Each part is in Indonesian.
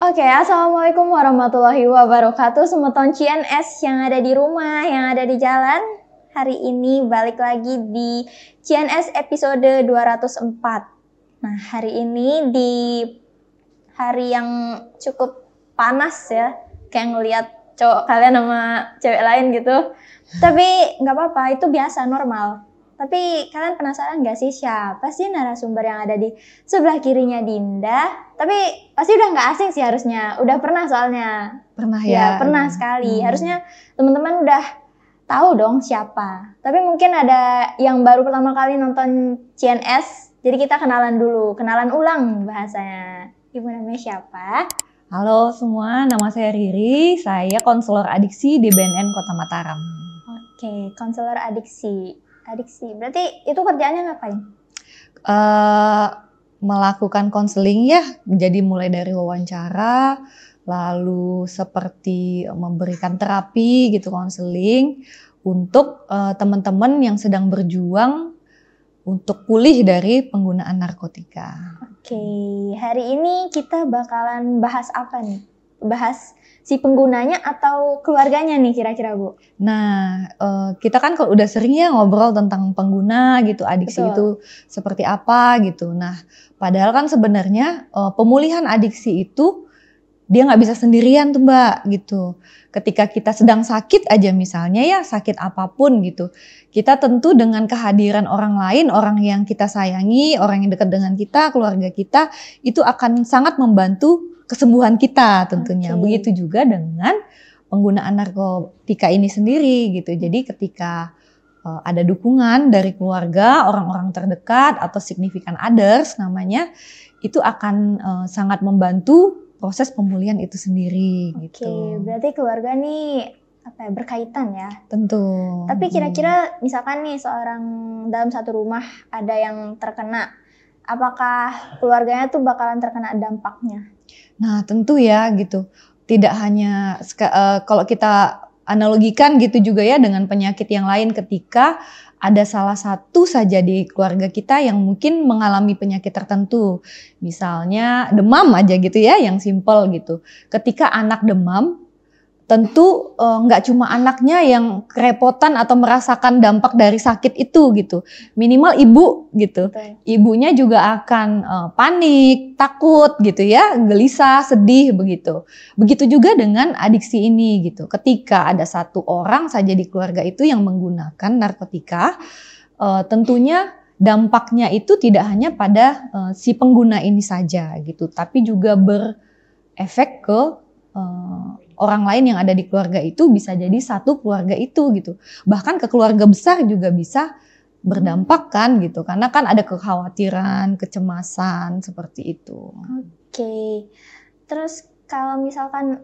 Oke, assalamualaikum warahmatullahi wabarakatuh. Semeton CNS yang ada di rumah, yang ada di jalan. Hari ini balik lagi di CNS episode 204. Nah, hari ini di hari yang cukup panas ya, kayak ngelihat cowok kalian sama cewek lain gitu. Tapi nggak apa-apa, itu biasa, normal. Tapi kalian penasaran gak sih siapa sih narasumber yang ada di sebelah kirinya Dinda? Tapi pasti udah gak asing sih harusnya. Udah pernah soalnya. Pernah ya? Pernah sekali. Harusnya teman-teman udah tahu dong siapa. Tapi mungkin ada yang baru pertama kali nonton CNS. Jadi kita kenalan dulu. Kenalan ulang bahasanya. Ibu namanya siapa? Halo semua, nama saya Riri. Saya konselor adiksi di BNN Kota Mataram. Oke, konselor adiksi. Berarti itu kerjaannya ngapain? Melakukan konseling ya, jadi mulai dari wawancara, lalu seperti memberikan terapi gitu, konseling untuk teman-teman yang sedang berjuang untuk pulih dari penggunaan narkotika. Oke, hari ini kita bakalan bahas apa nih? Bahas si penggunanya atau keluarganya nih kira-kira Bu? Nah, kita kan kalau udah sering ya ngobrol tentang pengguna gitu, adiksi itu seperti apa gitu. Nah, padahal kan sebenarnya pemulihan adiksi itu dia nggak bisa sendirian tuh Mbak gitu. Ketika kita sedang sakit aja misalnya ya, sakit apapun gitu, kita tentu dengan kehadiran orang lain, orang yang kita sayangi, orang yang dekat dengan kita, keluarga kita, itu akan sangat membantu kesembuhan kita tentunya. Begitu juga dengan penggunaan narkotika ini sendiri gitu. Jadi ketika ada dukungan dari keluarga, orang-orang terdekat atau significant others namanya, itu akan sangat membantu proses pemulihan itu sendiri gitu. Oke, berarti keluarga nih berkaitan ya? Tentu. Tapi kira-kira misalkan nih seorang dalam satu rumah ada yang terkena, apakah keluarganya tuh bakalan terkena dampaknya? Nah tentu ya gitu, tidak hanya kalau kita analogikan gitu juga ya dengan penyakit yang lain, ketika ada salah satu saja di keluarga kita yang mungkin mengalami penyakit tertentu. Misalnya demam aja gitu ya, yang simple gitu. Ketika anak demam, tentu nggak cuma anaknya yang kerepotan atau merasakan dampak dari sakit itu gitu. Minimal ibu gitu. Betul. Ibunya juga akan panik, takut gitu ya, gelisah, sedih begitu. Begitu juga dengan adiksi ini gitu. Ketika ada satu orang saja di keluarga itu yang menggunakan narkotika, tentunya dampaknya itu tidak hanya pada si pengguna ini saja gitu, tapi juga berefek ke orang lain yang ada di keluarga itu, bisa jadi satu keluarga itu gitu. Bahkan ke keluarga besar juga bisa berdampak kan gitu. Karena kan ada kekhawatiran, kecemasan seperti itu. Oke. Terus kalau misalkan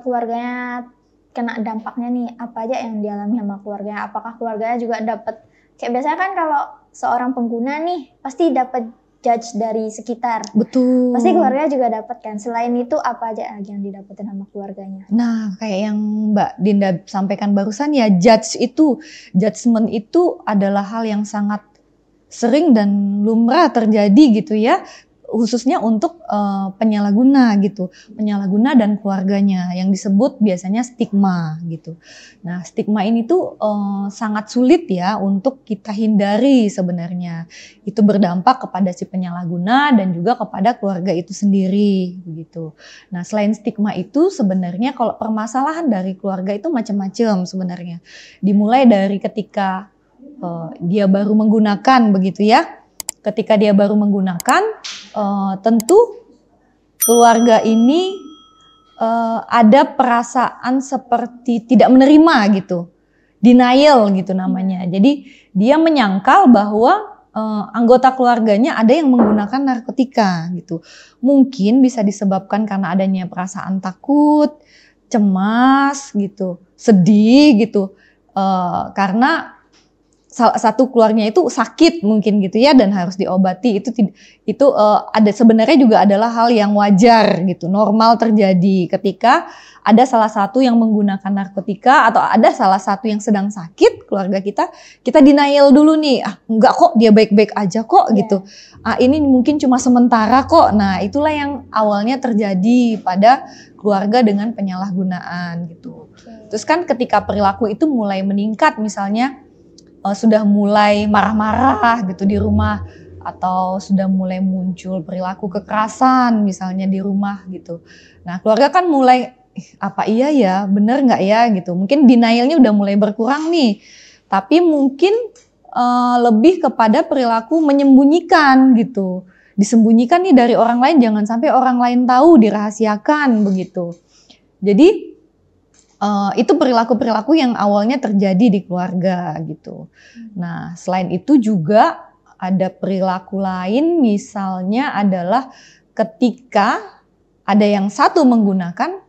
keluarganya kena dampaknya nih, apa aja yang dialami sama keluarganya? Apakah keluarganya juga dapat, kayak biasanya kan kalau seorang pengguna nih pasti dapat judge dari sekitar. Betul. Pasti keluarga juga dapat kan. Selain itu apa aja yang didapetin sama keluarganya? Nah, kayak yang Mbak Dinda sampaikan barusan ya, judgment itu adalah hal yang sangat sering dan lumrah terjadi gitu ya. Khususnya untuk penyalahguna gitu, penyalahguna dan keluarganya yang disebut biasanya stigma gitu. Nah stigma ini tuh sangat sulit ya untuk kita hindari sebenarnya. Itu berdampak kepada si penyalahguna dan juga kepada keluarga itu sendiri begitu. Nah selain stigma itu sebenarnya kalau permasalahan dari keluarga itu macam-macam sebenarnya. Dimulai dari ketika dia baru menggunakan begitu ya. Ketika dia baru menggunakan, tentu keluarga ini ada perasaan seperti tidak menerima gitu, denial gitu namanya. Jadi dia menyangkal bahwa anggota keluarganya ada yang menggunakan narkotika gitu. Mungkin bisa disebabkan karena adanya perasaan takut, cemas gitu, sedih gitu, karena salah satu keluarganya itu sakit mungkin gitu ya dan harus diobati, itu ada sebenarnya juga adalah hal yang wajar gitu, normal terjadi ketika ada salah satu yang menggunakan narkotika atau ada salah satu yang sedang sakit keluarga kita denial dulu nih, enggak kok, dia baik-baik aja kok gitu, ini mungkin cuma sementara kok. Nah itulah yang awalnya terjadi pada keluarga dengan penyalahgunaan gitu. Terus kan ketika perilaku itu mulai meningkat, misalnya sudah mulai marah-marah gitu di rumah, atau sudah mulai muncul perilaku kekerasan misalnya di rumah gitu. Nah keluarga kan mulai, apa iya ya, bener nggak ya gitu. Mungkin denialnya udah mulai berkurang nih, tapi mungkin lebih kepada perilaku menyembunyikan gitu. Disembunyikan nih dari orang lain, jangan sampai orang lain tahu, dirahasiakan begitu. Jadi itu perilaku-perilaku yang awalnya terjadi di keluarga gitu. Nah selain itu juga ada perilaku lain, misalnya adalah ketika ada yang satu menggunakan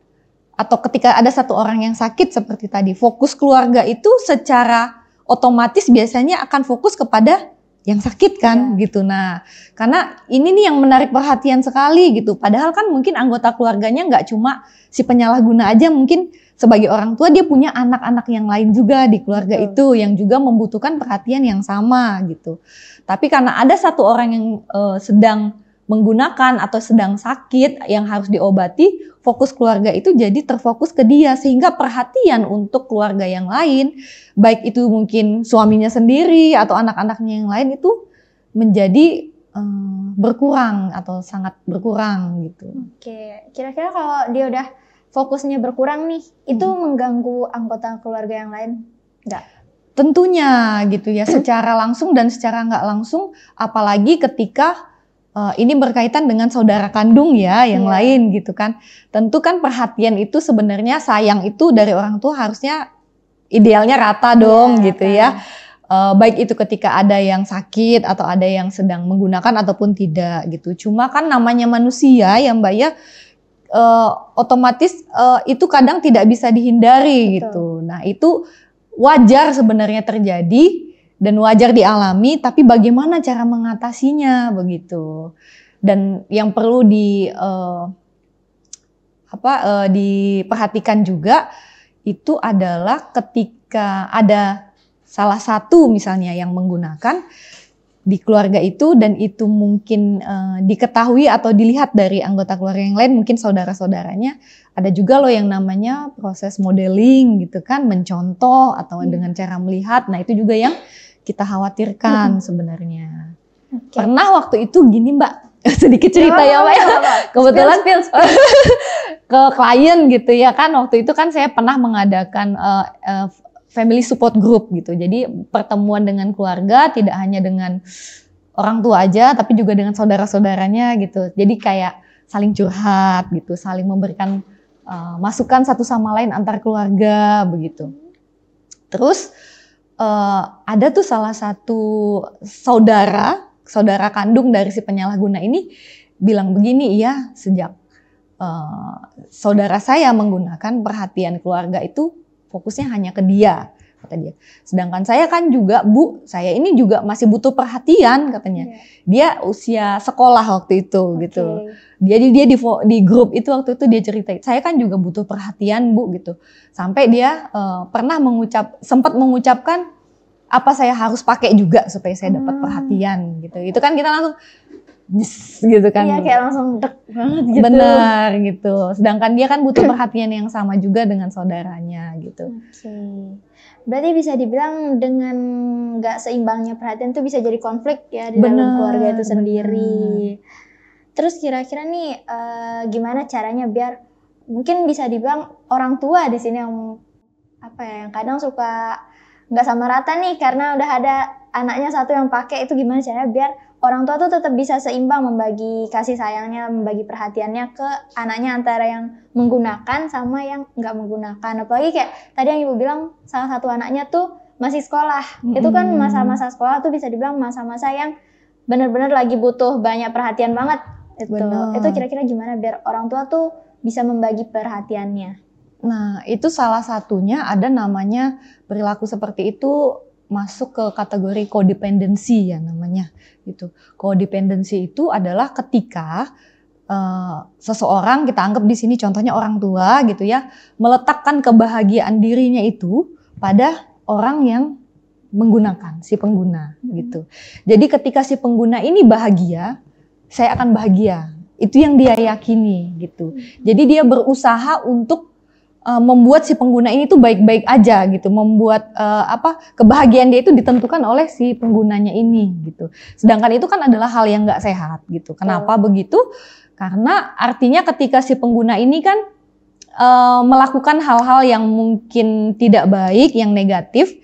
atau ketika ada satu orang yang sakit seperti tadi, fokus keluarga itu secara otomatis biasanya akan fokus kepada yang sakit kan gitu. Nah karena ini nih yang menarik perhatian sekali gitu, padahal kan mungkin anggota keluarganya nggak cuma si penyalahguna aja, mungkin sebagai orang tua dia punya anak-anak yang lain juga di keluarga itu yang juga membutuhkan perhatian yang sama gitu. Tapi karena ada satu orang yang sedang menggunakan atau sedang sakit yang harus diobati, fokus keluarga itu jadi terfokus ke dia, sehingga perhatian untuk keluarga yang lain, baik itu mungkin suaminya sendiri atau anak-anaknya yang lain, itu menjadi berkurang atau sangat berkurang gitu. Oke, kira-kira kalau dia udah fokusnya berkurang nih, itu mengganggu anggota keluarga yang lain nggak? Tentunya gitu ya, secara langsung dan secara nggak langsung, apalagi ketika ini berkaitan dengan saudara kandung ya yang lain gitu kan. Tentu kan perhatian itu sebenarnya, sayang itu dari orang tua harusnya idealnya rata dong gitu ya. Baik itu ketika ada yang sakit atau ada yang sedang menggunakan ataupun tidak gitu. Cuma kan namanya manusia ya Mbak ya, otomatis itu kadang tidak bisa dihindari gitu. Nah itu wajar sebenarnya terjadi dan wajar dialami, tapi bagaimana cara mengatasinya begitu. Dan yang perlu diperhatikan juga itu adalah ketika ada salah satu misalnya yang menggunakan di keluarga itu, dan itu mungkin diketahui atau dilihat dari anggota keluarga yang lain, mungkin saudara-saudaranya, ada juga loh yang namanya proses modeling gitu kan, mencontoh atau dengan cara melihat. Nah itu juga yang kita khawatirkan sebenarnya. Pernah waktu itu gini Mbak, sedikit cerita ya Mbak ya, kebetulan ke klien gitu ya kan, waktu itu kan saya pernah mengadakan family support group gitu. Jadi pertemuan dengan keluarga tidak hanya dengan orang tua aja, tapi juga dengan saudara-saudaranya gitu. Jadi kayak saling curhat gitu, saling memberikan masukan satu sama lain antar keluarga begitu. Terus ada tuh salah satu saudara kandung dari si penyalahguna ini bilang begini, iya sejak saudara saya menggunakan, perhatian keluarga itu fokusnya hanya ke dia, kata dia. Sedangkan saya kan juga, Bu, saya ini juga masih butuh perhatian, katanya. Dia usia sekolah waktu itu, gitu. Jadi dia di grup itu waktu itu dia cerita, saya kan juga butuh perhatian, Bu, gitu. Sampai dia pernah sempat mengucapkan, apa saya harus pakai juga supaya saya dapat perhatian, gitu. Itu kan kita langsung gitu kan. Iya, kayak langsung dek banget gitu. Benar gitu. Sedangkan dia kan butuh perhatian yang sama juga dengan saudaranya gitu. Berarti bisa dibilang dengan nggak seimbangnya perhatian tuh bisa jadi konflik ya di dalam keluarga itu sendiri. Terus kira-kira nih gimana caranya biar, mungkin bisa dibilang orang tua di sini yang yang kadang suka nggak sama rata nih karena udah ada anaknya satu yang pakai, itu gimana caranya biar orang tua tuh tetap bisa seimbang membagi kasih sayangnya, membagi perhatiannya ke anaknya antara yang menggunakan sama yang nggak menggunakan. Apalagi kayak tadi yang Ibu bilang salah satu anaknya tuh masih sekolah. Itu kan masa-masa sekolah tuh bisa dibilang masa-masa yang benar-benar lagi butuh banyak perhatian banget. Itu kira-kira gimana biar orang tua tuh bisa membagi perhatiannya? Nah itu salah satunya ada namanya perilaku seperti itu masuk ke kategori codependency ya namanya gitu. Codependency itu adalah ketika seseorang, kita anggap di sini contohnya orang tua gitu ya, meletakkan kebahagiaan dirinya itu pada orang yang menggunakan, si pengguna gitu. Jadi ketika si pengguna ini bahagia, saya akan bahagia. Itu yang dia yakini gitu. Jadi dia berusaha untuk membuat si pengguna ini tuh baik-baik aja gitu, membuat kebahagiaan dia itu ditentukan oleh si penggunanya ini gitu. Sedangkan itu kan adalah hal yang nggak sehat gitu. Kenapa begitu? Karena artinya ketika si pengguna ini kan melakukan hal-hal yang mungkin tidak baik, yang negatif,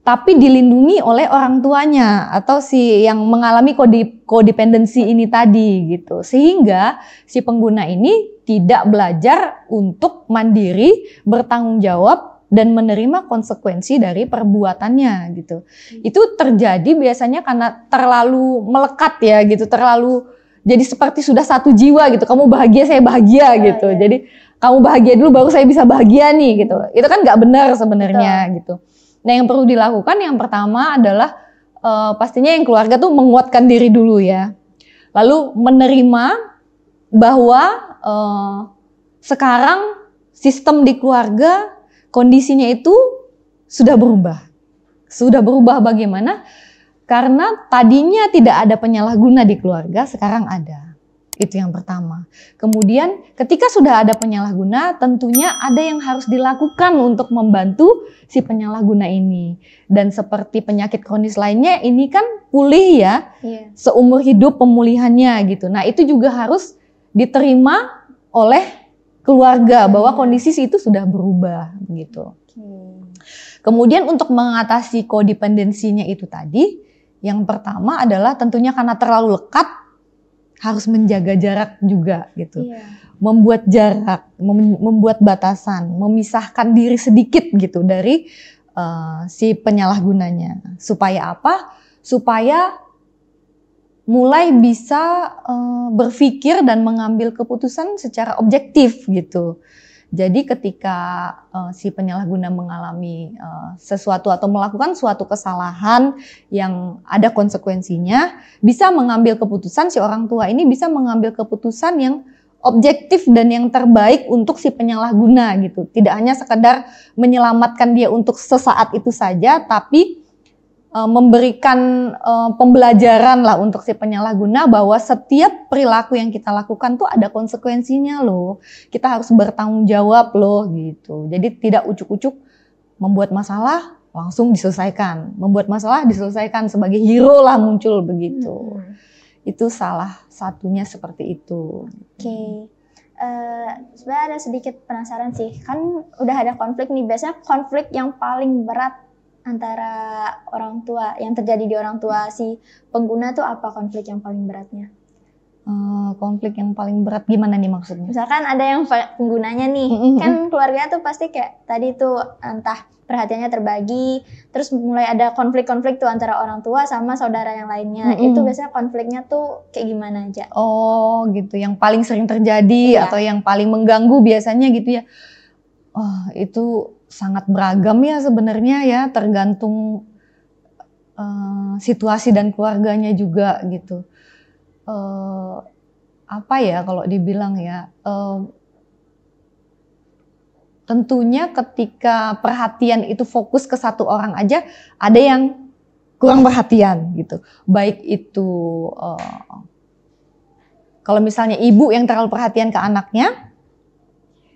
tapi dilindungi oleh orang tuanya atau si yang mengalami codependency ini tadi gitu. Sehingga si pengguna ini tidak belajar untuk mandiri, bertanggung jawab dan menerima konsekuensi dari perbuatannya gitu. Itu terjadi biasanya karena terlalu melekat ya gitu, terlalu jadi seperti sudah satu jiwa gitu. Kamu bahagia, saya bahagia gitu. Jadi kamu bahagia dulu baru saya bisa bahagia nih gitu. Itu kan nggak benar sebenarnya gitu. Nah yang perlu dilakukan yang pertama adalah pastinya yang keluarga tuh menguatkan diri dulu ya. Lalu menerima bahwa sekarang sistem di keluarga kondisinya itu sudah berubah. Sudah berubah bagaimana? Karena tadinya tidak ada penyalahguna di keluarga, sekarang ada. Itu yang pertama. Kemudian ketika sudah ada penyalahguna, tentunya ada yang harus dilakukan untuk membantu si penyalahguna ini. Dan seperti penyakit kronis lainnya, ini kan pulih ya, seumur hidup pemulihannya gitu. Nah itu juga harus diterima oleh keluarga bahwa kondisi itu sudah berubah gitu. Kemudian untuk mengatasi kodependensinya itu tadi, yang pertama adalah tentunya karena terlalu lekat, harus menjaga jarak juga gitu. Membuat jarak, membuat batasan, memisahkan diri sedikit gitu dari si penyalahgunanya. Supaya apa? Supaya mulai bisa berpikir dan mengambil keputusan secara objektif gitu. Jadi ketika si penyalahguna mengalami sesuatu atau melakukan suatu kesalahan yang ada konsekuensinya, bisa mengambil keputusan, si orang tua ini bisa mengambil keputusan yang objektif dan yang terbaik untuk si penyalahguna gitu. Tidak hanya sekedar menyelamatkan dia untuk sesaat itu saja, tapi memberikan pembelajaran lah untuk si penyalahguna bahwa setiap perilaku yang kita lakukan tuh ada konsekuensinya loh. Kita harus bertanggung jawab loh gitu. Jadi tidak ucuk-ucuk membuat masalah langsung diselesaikan. Membuat masalah diselesaikan sebagai hero lah muncul begitu. Itu salah satunya seperti itu. Oke. Sebenarnya ada sedikit penasaran sih. Kan udah ada konflik nih. Biasanya konflik yang paling berat antara orang tua, yang terjadi di orang tua si pengguna tuh apa konflik yang paling beratnya? Konflik yang paling berat gimana nih maksudnya? Misalkan ada yang penggunanya nih, kan keluarga tuh pasti kayak tadi tuh entah perhatiannya terbagi, terus mulai ada konflik-konflik tuh antara orang tua sama saudara yang lainnya. Itu biasanya konfliknya tuh kayak gimana aja? Oh gitu, yang paling sering terjadi atau yang paling mengganggu biasanya gitu ya? Itu sangat beragam ya sebenarnya ya, tergantung situasi dan keluarganya juga gitu. Apa ya kalau dibilang ya, tentunya ketika perhatian itu fokus ke satu orang aja, ada yang kurang perhatian gitu. Baik itu kalau misalnya ibu yang terlalu perhatian ke anaknya,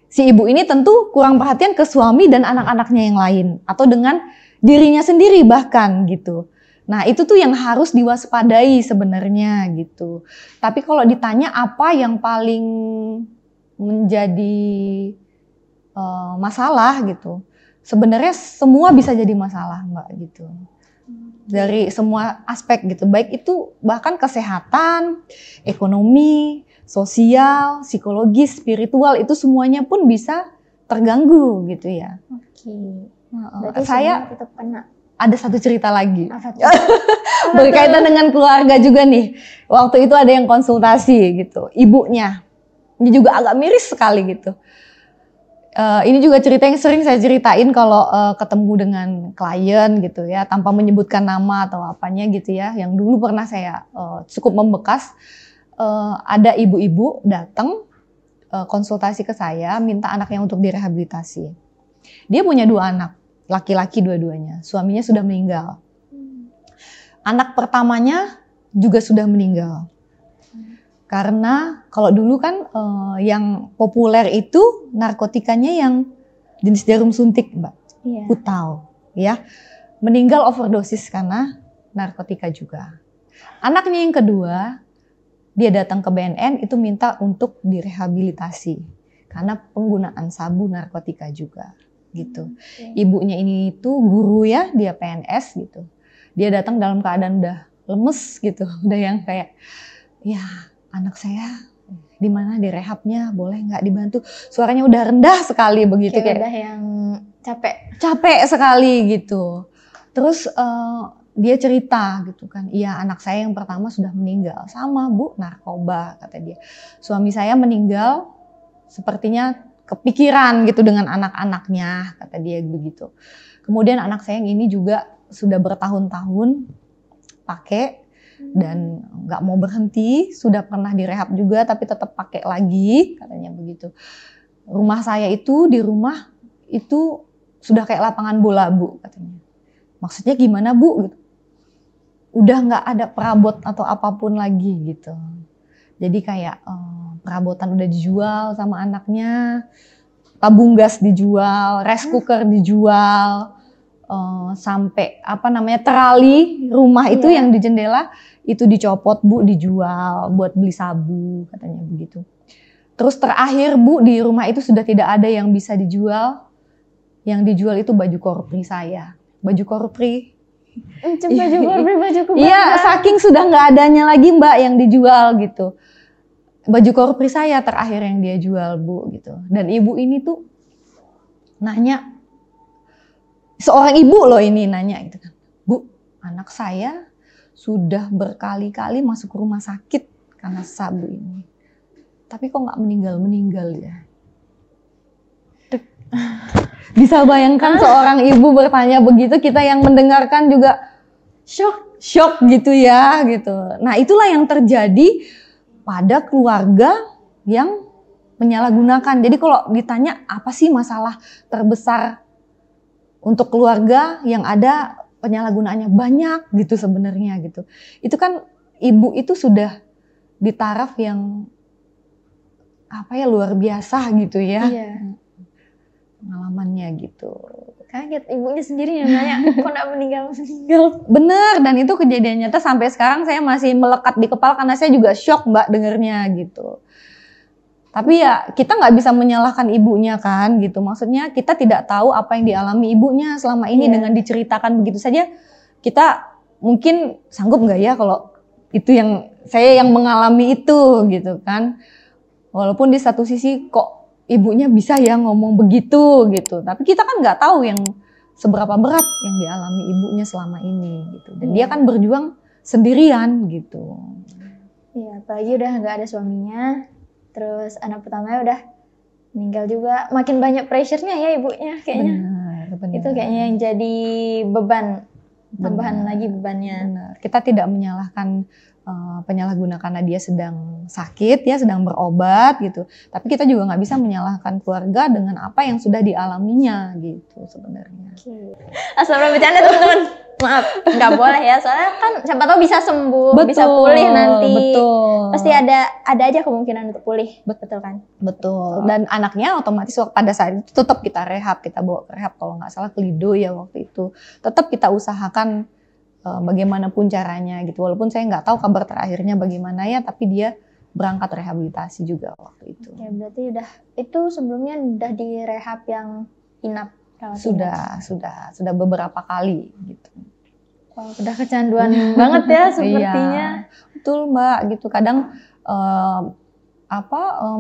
si ibu ini tentu kurang perhatian ke suami dan anak-anaknya yang lain. Atau dengan dirinya sendiri bahkan gitu. Nah itu tuh yang harus diwaspadai sebenarnya gitu. Tapi kalau ditanya apa yang paling menjadi masalah gitu. Sebenarnya semua bisa jadi masalah Mbak gitu. Dari semua aspek gitu. Baik itu bahkan kesehatan, ekonomi, sosial, psikologis, spiritual itu semuanya pun bisa terganggu gitu ya. Berarti saya tetap kena. Ada satu cerita lagi. Berkaitan dengan keluarga juga nih. Waktu itu ada yang konsultasi gitu. Ibunya. Ini juga agak miris sekali gitu. Ini juga cerita yang sering saya ceritain kalau ketemu dengan klien gitu ya, tanpa menyebutkan nama atau apanya gitu ya. Yang dulu pernah saya cukup membekas, ada ibu-ibu datang konsultasi ke saya, minta anaknya untuk direhabilitasi. Dia punya 2 anak, laki-laki dua-duanya. Suaminya sudah meninggal. Anak pertamanya juga sudah meninggal. Karena kalau dulu kan yang populer itu narkotikanya yang jenis jarum suntik, Mbak. Iya. Kutal, ya. Meninggal overdosis karena narkotika juga. Anaknya yang kedua, dia datang ke BNN itu minta untuk direhabilitasi karena penggunaan sabu narkotika juga, gitu. Ibunya ini tuh guru ya, dia PNS gitu. Dia datang dalam keadaan udah lemes gitu, udah yang kayak, ya anak saya di mana di rehabnya, boleh nggak dibantu? Suaranya udah rendah sekali begitu, kayak udah yang capek sekali gitu. Terus dia cerita gitu kan, iya anak saya yang pertama sudah meninggal, sama Bu, narkoba kata dia. Suami saya meninggal sepertinya kepikiran gitu dengan anak-anaknya, kata dia begitu. Kemudian anak saya yang ini juga sudah bertahun-tahun pakai dan nggak mau berhenti, sudah pernah direhab juga tapi tetap pakai lagi, katanya begitu. Rumah saya itu, di rumah itu sudah kayak lapangan bola Bu, katanya. Maksudnya gimana Bu? Gitu. Udah nggak ada perabot atau apapun lagi gitu. Jadi kayak perabotan udah dijual sama anaknya, tabung gas dijual, rice cooker dijual, sampai apa namanya terali rumah itu yang di jendela itu dicopot Bu, dijual buat beli sabu, katanya begitu. Terus terakhir Bu, di rumah itu sudah tidak ada yang bisa dijual. Yang dijual itu baju korpri saya, baju korpri. Baju korpri. Iya, saking sudah nggak adanya lagi Mbak yang dijual gitu. Baju korpri saya terakhir yang dia jual Bu gitu. Dan ibu ini tuh nanya, seorang ibu loh ini nanya gitu kan, Bu, anak saya sudah berkali-kali masuk rumah sakit karena sabu ini, tapi kok nggak meninggal ya? Bisa bayangkan seorang ibu bertanya begitu, kita yang mendengarkan juga shock gitu ya gitu. Nah itulah yang terjadi pada keluarga yang menyalahgunakan. Jadi kalau ditanya apa sih masalah terbesar untuk keluarga yang ada penyalahgunaannya, banyak gitu sebenarnya gitu. Itu kan ibu itu sudah di taraf yang apa ya, luar biasa gitu ya. Iya. Pengalamannya gitu. Kaget ibunya sendiri yang nanya, kok nggak meninggal? Bener, dan itu kejadian nyata sampai sekarang saya masih melekat di kepala karena saya juga shock Mbak dengernya gitu. Tapi ya kita nggak bisa menyalahkan ibunya kan gitu. Maksudnya kita tidak tahu apa yang dialami ibunya selama ini dengan diceritakan begitu saja. Kita mungkin sanggup nggak ya kalau itu yang saya yang mengalami itu gitu kan. Walaupun di satu sisi kok ibunya bisa ya ngomong begitu gitu. Tapi kita kan nggak tahu yang seberapa berat yang dialami ibunya selama ini gitu. Dan dia kan berjuang sendirian gitu. Iya, apalagi udah nggak ada suaminya. Terus anak pertamanya udah meninggal juga, makin banyak pressure-nya ya ibunya kayaknya. Benar. Itu kayaknya yang jadi beban, tambahan lagi bebannya. Benar. Kita tidak menyalahkan penyalahguna karena dia sedang sakit ya, sedang berobat gitu. Tapi kita juga nggak bisa menyalahkan keluarga dengan apa yang sudah dialaminya gitu sebenarnya. Asal bercanda teman-teman. Maaf, nggak boleh ya, soalnya kan siapa tahu bisa sembuh, bisa pulih nanti. Betul. Pasti ada aja kemungkinan untuk pulih, betul kan? Betul. Dan anaknya otomatis pada saat itu tetap kita rehab, kita bawa ke rehab kalau nggak salah ke Lido ya waktu itu. Tetap kita usahakan bagaimanapun caranya gitu. Walaupun saya nggak tahu kabar terakhirnya bagaimana ya, tapi dia berangkat rehabilitasi juga waktu itu. Ya berarti itu sebelumnya udah di rehab yang inap. Sudah beberapa kali gitu. Wow, udah kecanduan banget ya sepertinya. Iya, betul Mbak gitu. Kadang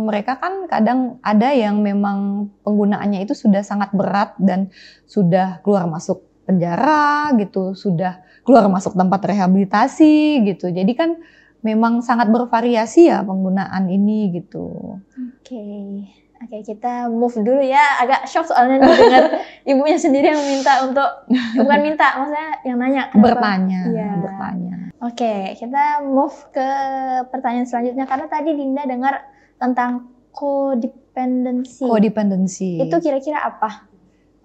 mereka kan kadang ada yang memang penggunaannya itu sudah sangat berat dan sudah keluar masuk penjara gitu, sudah keluar masuk tempat rehabilitasi gitu. Jadi kan memang sangat bervariasi ya penggunaan ini gitu. Oke. Oke, kita move dulu ya. Agak shock soalnya dengar ibunya sendiri yang minta untuk, bukan minta, maksudnya yang nanya. Bertanya, Iya. bertanya. Oke, kita move ke pertanyaan selanjutnya. Karena tadi Dinda dengar tentang codependency. Codependency. Itu kira-kira apa?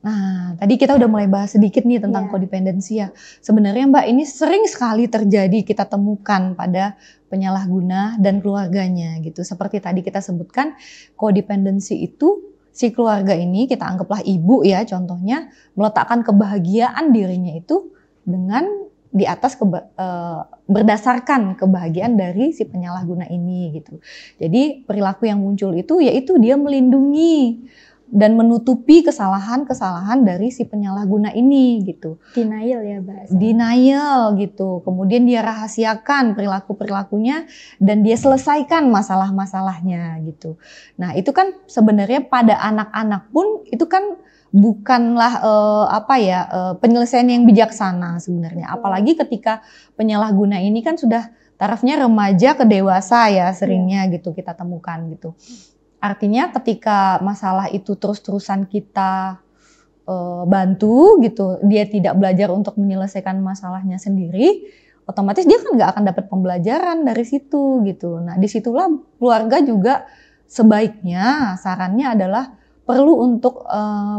Nah, tadi kita udah mulai bahas sedikit nih tentang codependency ya. Sebenarnya Mbak, ini sering sekali terjadi kita temukan pada penyalahguna dan keluarganya gitu. Seperti tadi kita sebutkan, codependency itu si keluarga ini, kita anggaplah ibu ya contohnya, meletakkan kebahagiaan dirinya itu dengan di atas berdasarkan kebahagiaan dari si penyalahguna ini gitu. Jadi perilaku yang muncul itu yaitu dia melindungi dan menutupi kesalahan-kesalahan dari si penyalahguna ini gitu. Denial ya bahasanya. Denial gitu. Kemudian dia rahasiakan perilaku-perilakunya dan dia selesaikan masalah-masalahnya gitu. Nah, itu kan sebenarnya pada anak-anak pun itu kan bukanlah penyelesaian yang bijaksana sebenarnya. Apalagi ketika penyalahguna ini kan sudah tarafnya remaja ke dewasa ya seringnya gitu kita temukan gitu. Artinya ketika masalah itu terus-terusan kita bantu gitu, dia tidak belajar untuk menyelesaikan masalahnya sendiri, otomatis dia kan nggak akan dapat pembelajaran dari situ gitu. Nah disitulah keluarga juga sebaiknya sarannya adalah perlu untuk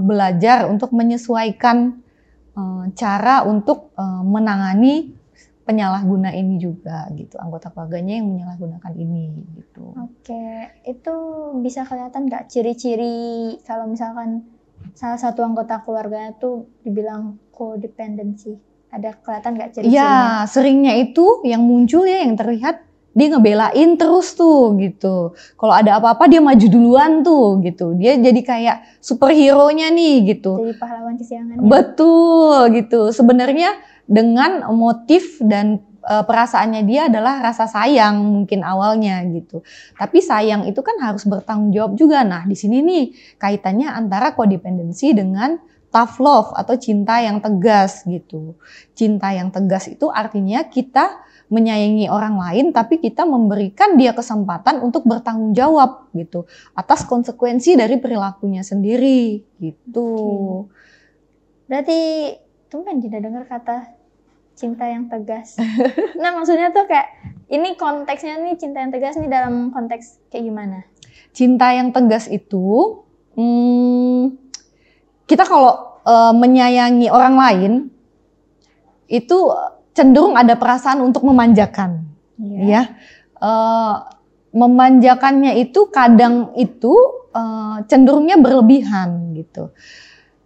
belajar untuk menyesuaikan cara untuk menangani penyalahguna ini juga gitu, anggota keluarganya yang menyalahgunakan ini gitu. Oke, itu bisa kelihatan nggak ciri-ciri kalau misalkan salah satu anggota keluarga itu dibilang codependency? Ada kelihatan nggak ciri-cirinya? Ya, seringnya itu yang muncul ya yang terlihat dia ngebelain terus tuh gitu. Kalau ada apa-apa dia maju duluan tuh gitu. Dia jadi kayak superhero-nya nih gitu. Jadi pahlawan kesiangan. Betul gitu. Sebenarnya dengan motif dan perasaannya dia adalah rasa sayang mungkin awalnya gitu. Tapi sayang itu kan harus bertanggung jawab juga. Nah, di sini nih kaitannya antara codependency dengan tough love atau cinta yang tegas gitu. Cinta yang tegas itu artinya kita menyayangi orang lain tapi kita memberikan dia kesempatan untuk bertanggung jawab gitu atas konsekuensi dari perilakunya sendiri gitu. Berarti tumben tidak dengar kata cinta yang tegas. Nah maksudnya tuh kayak ini konteksnya nih cinta yang tegas nih dalam konteks kayak gimana? Cinta yang tegas itu kita kalau menyayangi orang lain itu cenderung ada perasaan untuk memanjakan, ya. Memanjakannya itu kadang itu cenderungnya berlebihan gitu.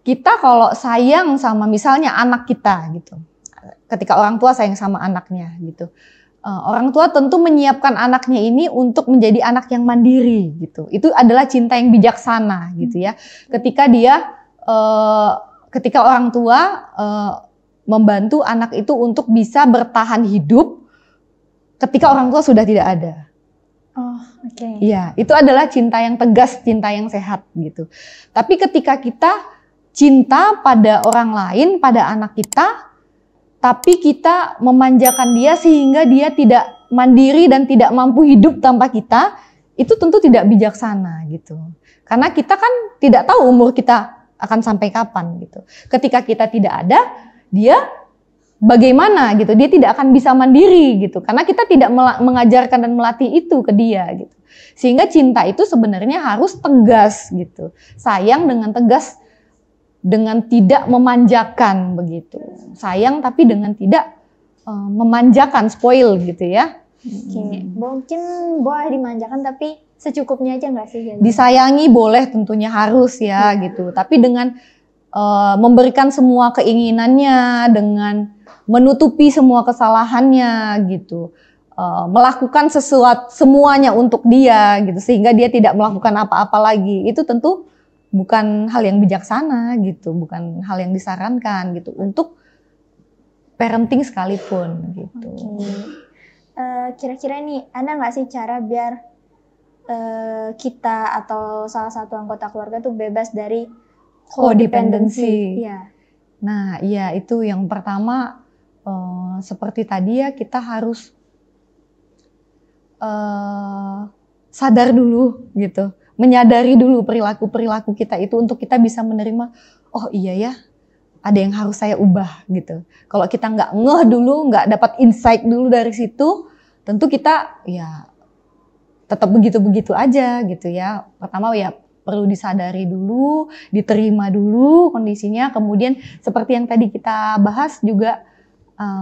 Kita kalau sayang sama misalnya anak kita gitu, ketika orang tua sayang sama anaknya gitu, orang tua tentu menyiapkan anaknya ini untuk menjadi anak yang mandiri gitu. Itu adalah cinta yang bijaksana gitu ya. Ketika ketika orang tua membantu anak itu untuk bisa bertahan hidup ketika orang tua sudah tidak ada. Oh, oke. Iya, itu adalah cinta yang tegas, cinta yang sehat gitu. Tapi ketika kita cinta pada orang lain, pada anak kita, tapi kita memanjakan dia sehingga dia tidak mandiri dan tidak mampu hidup tanpa kita, itu tentu tidak bijaksana gitu. Karena kita kan tidak tahu umur kita akan sampai kapan gitu. Ketika kita tidak ada, dia bagaimana gitu, dia tidak akan bisa mandiri gitu karena kita tidak mengajarkan dan melatih itu ke dia gitu. Sehingga cinta itu sebenarnya harus tegas gitu, sayang dengan tegas, dengan tidak memanjakan begitu, sayang tapi dengan tidak memanjakan, spoil gitu ya. Mungkin boleh dimanjakan tapi secukupnya aja nggak sih? Disayangi boleh tentunya harus ya gitu, tapi dengan memberikan semua keinginannya, dengan menutupi semua kesalahannya gitu, melakukan sesuatu semuanya untuk dia gitu sehingga dia tidak melakukan apa-apa lagi, itu tentu bukan hal yang bijaksana gitu, bukan hal yang disarankan gitu untuk parenting sekalipun gitu. Kira-kira nih ada nggak sih cara biar kita atau salah satu anggota keluarga tuh bebas dari codependency? Ya. Nah, iya itu yang pertama seperti tadi ya kita harus sadar dulu gitu menyadari dulu perilaku-perilaku kita itu untuk kita bisa menerima, oh iya ya, ada yang harus saya ubah gitu. Kalau kita nggak ngeh dulu, nggak dapat insight dulu dari situ, tentu kita ya tetap begitu-begitu aja gitu ya. Pertama ya perlu disadari dulu, diterima dulu kondisinya, kemudian seperti yang tadi kita bahas juga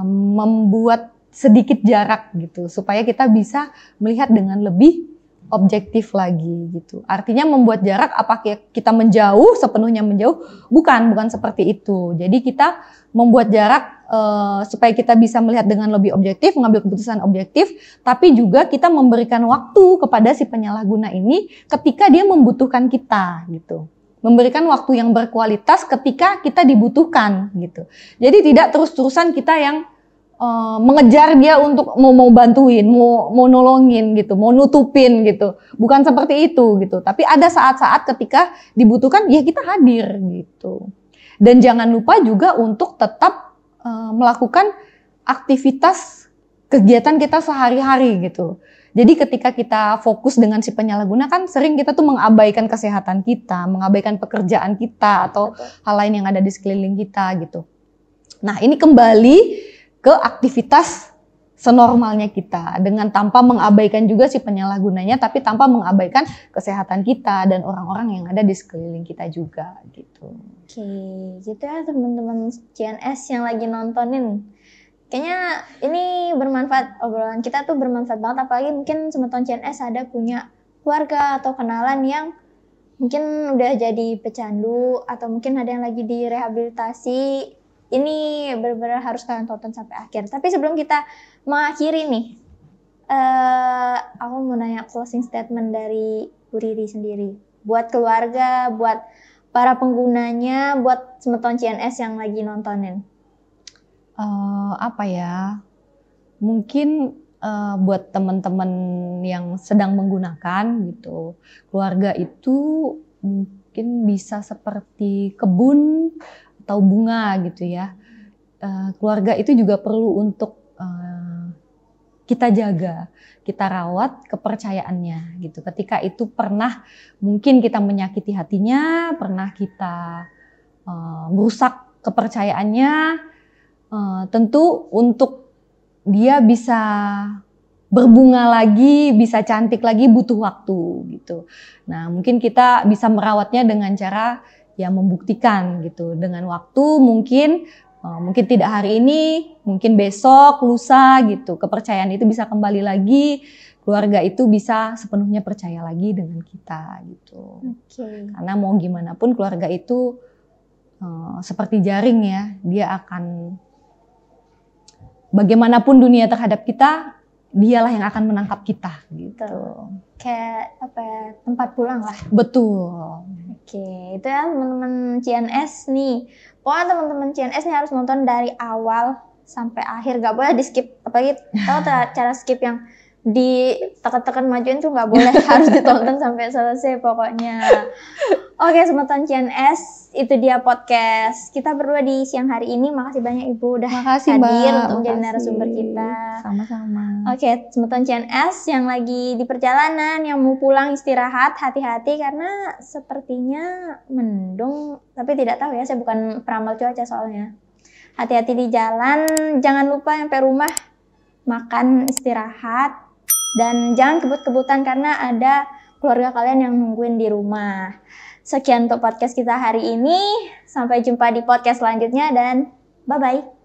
membuat sedikit jarak gitu, supaya kita bisa melihat dengan lebih objektif lagi gitu. Artinya membuat jarak, apa kita menjauh, sepenuhnya menjauh? Bukan seperti itu. Jadi kita membuat jarak supaya kita bisa melihat dengan lebih objektif, mengambil keputusan objektif, tapi juga kita memberikan waktu kepada si penyalahguna ini ketika dia membutuhkan kita gitu. Memberikan waktu yang berkualitas ketika kita dibutuhkan gitu. Jadi tidak terus-terusan kita yang mengejar dia untuk mau bantuin, mau nolongin gitu, mau nutupin gitu. Bukan seperti itu gitu. Tapi ada saat-saat ketika dibutuhkan ya kita hadir gitu. Dan jangan lupa juga untuk tetap melakukan aktivitas kegiatan kita sehari-hari gitu. Jadi ketika kita fokus dengan si penyalahguna kan sering kita tuh mengabaikan kesehatan kita, mengabaikan pekerjaan kita atau hal lain yang ada di sekeliling kita gitu. Nah, ini kembali ke aktivitas senormalnya kita dengan tanpa mengabaikan juga si penyalahgunanya, tapi tanpa mengabaikan kesehatan kita dan orang-orang yang ada di sekeliling kita juga gitu. Oke, gitu ya teman-teman CNS yang lagi nontonin. Kayaknya ini bermanfaat, obrolan kita tuh bermanfaat banget, apalagi mungkin teman-teman CNS ada punya keluarga atau kenalan yang mungkin udah jadi pecandu atau mungkin ada yang lagi direhabilitasi. Ini benar-benar harus kalian tonton sampai akhir. Tapi sebelum kita mengakhiri nih, aku mau nanya closing statement dari Bu Riri sendiri. Buat keluarga, buat para penggunanya, buat teman-teman CNS yang lagi nontonin. Apa ya? Mungkin buat teman-teman yang sedang menggunakan gitu, keluarga itu mungkin bisa seperti kebun atau bunga gitu ya. Keluarga itu juga perlu untuk kita jaga, kita rawat kepercayaannya gitu. Ketika itu pernah mungkin kita menyakiti hatinya, pernah kita merusak kepercayaannya, tentu untuk dia bisa berbunga lagi, bisa cantik lagi butuh waktu gitu. Nah, mungkin kita bisa merawatnya dengan cara ya membuktikan gitu, dengan waktu mungkin tidak hari ini, mungkin besok, lusa gitu. Kepercayaan itu bisa kembali lagi, keluarga itu bisa sepenuhnya percaya lagi dengan kita gitu. Karena mau gimana pun keluarga itu seperti jaring ya, dia akan bagaimanapun dunia terhadap kita, dialah yang akan menangkap kita gitu. Kayak apa ya, tempat pulang lah. Betul. Oke, itu ya teman-teman CNS nih. Pokoknya teman-teman CNS nih harus nonton dari awal sampai akhir, gak boleh di skip. Apalagi tahu cara skip yang ditekan-tekan majuin tuh gak boleh, harus ditonton sampai selesai pokoknya. Oke, teman-teman CNS, itu dia podcast kita berdua di siang hari ini. Makasih banyak Ibu udah hadir untuk menjadi narasumber kita. Sama-sama. Oke, teman-teman CNS yang lagi di perjalanan, yang mau pulang istirahat, hati-hati karena sepertinya mendung. Tapi tidak tahu ya, saya bukan peramal cuaca soalnya. Hati-hati di jalan, jangan lupa sampai rumah makan, istirahat, dan jangan kebut-kebutan karena ada keluarga kalian yang nungguin di rumah. Sekian untuk podcast kita hari ini. Sampai jumpa di podcast selanjutnya dan bye-bye.